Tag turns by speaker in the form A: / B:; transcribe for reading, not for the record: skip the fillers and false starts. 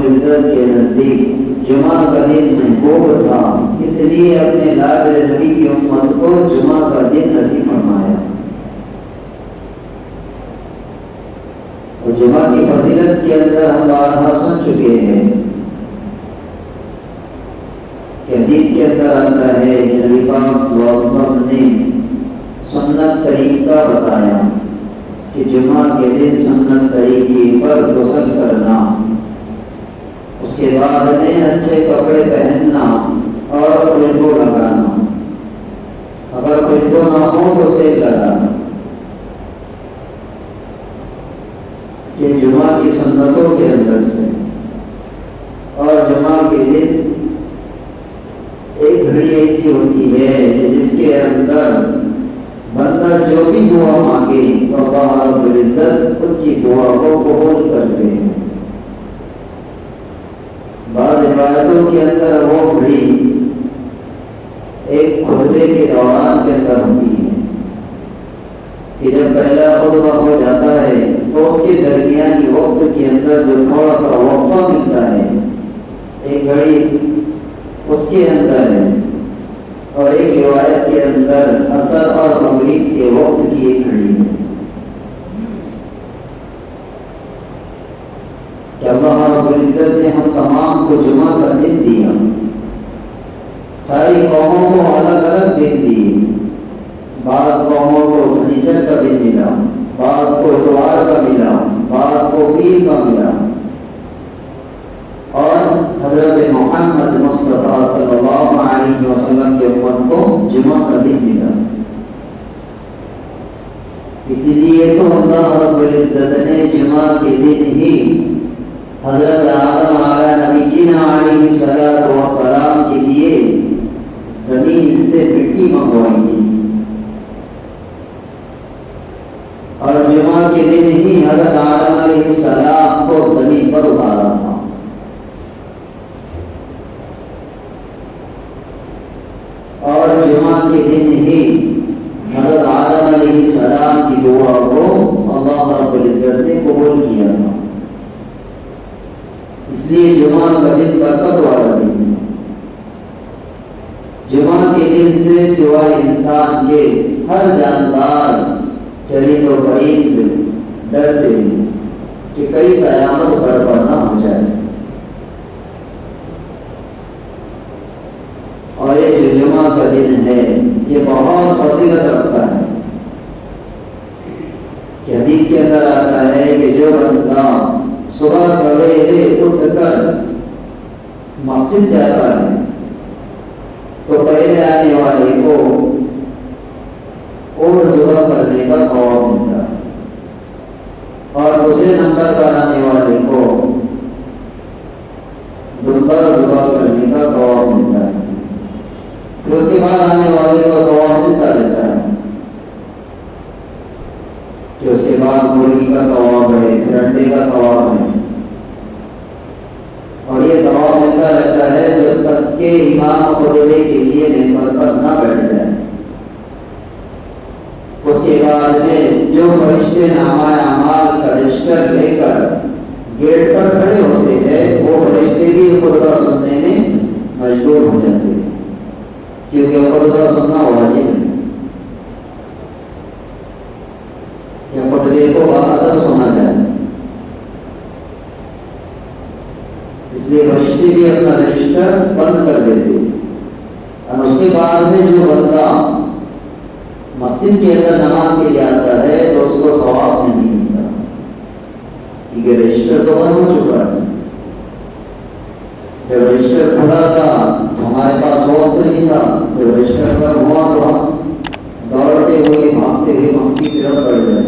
A: العزت کے نزدیک جمعہ کا دن محبوب تھا، اس لیے اپنے لاڈلے نبی کی امت کو جمعہ کا دن نصیب فرمایا۔ اور جمعہ کی فضیلت کے اندر ہم بارہا سن چکے ہیں کہ حدیث کے اندر آتا ہے کہ نبی پاک صلی اللہ علیہ وسلم نے سنت طریقہ بتایا کہ جمعہ کے دن سنت طریقے پر غسل کرنا، اس کے بعد میں اچھے کپڑے پہننا اور خوشبو لگانا، اگر خوشبو نہ ہو تو تیل لگانا، یہ جمعہ کی سنتوں کے اندر سے۔ اور جمعہ کے دن ایک گھڑی ایسی ہوتی ہے جس کے اندر بندہ جو بھی دعا مانگے تو اللہ رب العزت اس کی دعا کو قبول کرتے ہیں۔ بعض عبادتوں کے اندر وہ گھڑی ایک خطبے کے دوران کے اندر ہوتی ہے کہ جب پہلا خطبہ ہو جاتا ہے تو اس کے درمیانی وقت کے اندر جو تھوڑا سا وقفہ ملتا ہے، ایک گھڑی اس کے اندر ہے، اور ایک روایت کے اندر عصر اور مغرب کے وقت کی ایک گھڑی ہے کہ اللہ رب العزت نے ہم تمام کو جمعہ کا دن دیا، ساری قوموں کو الگ الگ دن دیے، بعض قوموں کو سنیچر کا دن ملا، بعض کو اتوار کا ملا، بعض کو پیر کا ملا، اور حضرت محمد مصطفیٰ صلی اللہ علیہ وسلم کی امت کو جمعہ کا دن ملا۔ اسی لیے تو اللہ رب العزت نے جمعہ کے دن ہی حضرت آدم علیہ نبینا علیہ السلام کے لیے زمین سے مٹی منگوائی تھی، اور جمعہ کے دن ہی حضرت آدم علیہ السلام کو زمین پر اتارا تھا۔ اور جمعہ کے دن ہی حضرت آدم علیہ السلام کی دعا کو اللہ رب العزت نے قبول کیا تھا، اس لیے جمعہ کا دن برکت والا دن ہے۔ جمعہ کے دن سے سوائے انسان کے ہر جاندار چرند و پرند ڈرتے ہیں کہ کئی قیامت برپا نہ ہو جائے، اور یہ جو جمعہ کا دن ہے یہ بہت فضیلت رکھتا ہے کہ حدیث کے اندر آتا ہے کہ جو بندہ صبح سویرے اٹھ کر مسجد جاتا ہے تو پہلے آنے والے کو اونٹ ذبح کرنے کا ثواب ملتا ہے، اور دوسرے نمبر پر آنے والے کو دمبر ذبح کرنے کا ثواب ملتا ہے، پھر اس کے بعد آنے والے کو ثواب ملتا رہتا ہے، کہ اس کے بعد مرغی کا ثواب ہے، پھر انڈے کا ثواب ہے، اور یہ ثواب ملتا رہتا ہے جب تک کہ امام خطبے کے لیے ممبر پر نہ بیٹھ جائے۔ اس کے بعد میں جو فرشتے نامہ اعمال کا رجسٹر لے کر گیٹ پر کھڑے ہوتے ہیں وہ فرشتے بھی خطبہ سننے میں مجبور ہو جاتے ہیں، کیونکہ خطبہ سننا واجب ہے، کہ خطبے کو باادب سنا جائے، اس لیے فرشتے بھی اپنا رجسٹر بند کر دیتے ہیں۔ اور اس کے بعد میں جو بندہ مسجد کے اندر نماز کے لیے آتا ہے تو اس کو ثواب نہیں ملتا، کیونکہ رجسٹر تو بند ہو چکا ہے۔ جب رجسٹر کھلا تھا تو ہمارے پاس وقت نہیں تھا، جب رجسٹر پر ہوا تو ہم دوڑتے ہوئے بھاگتے ہوئے مسجد کی طرف بڑھ جاتے،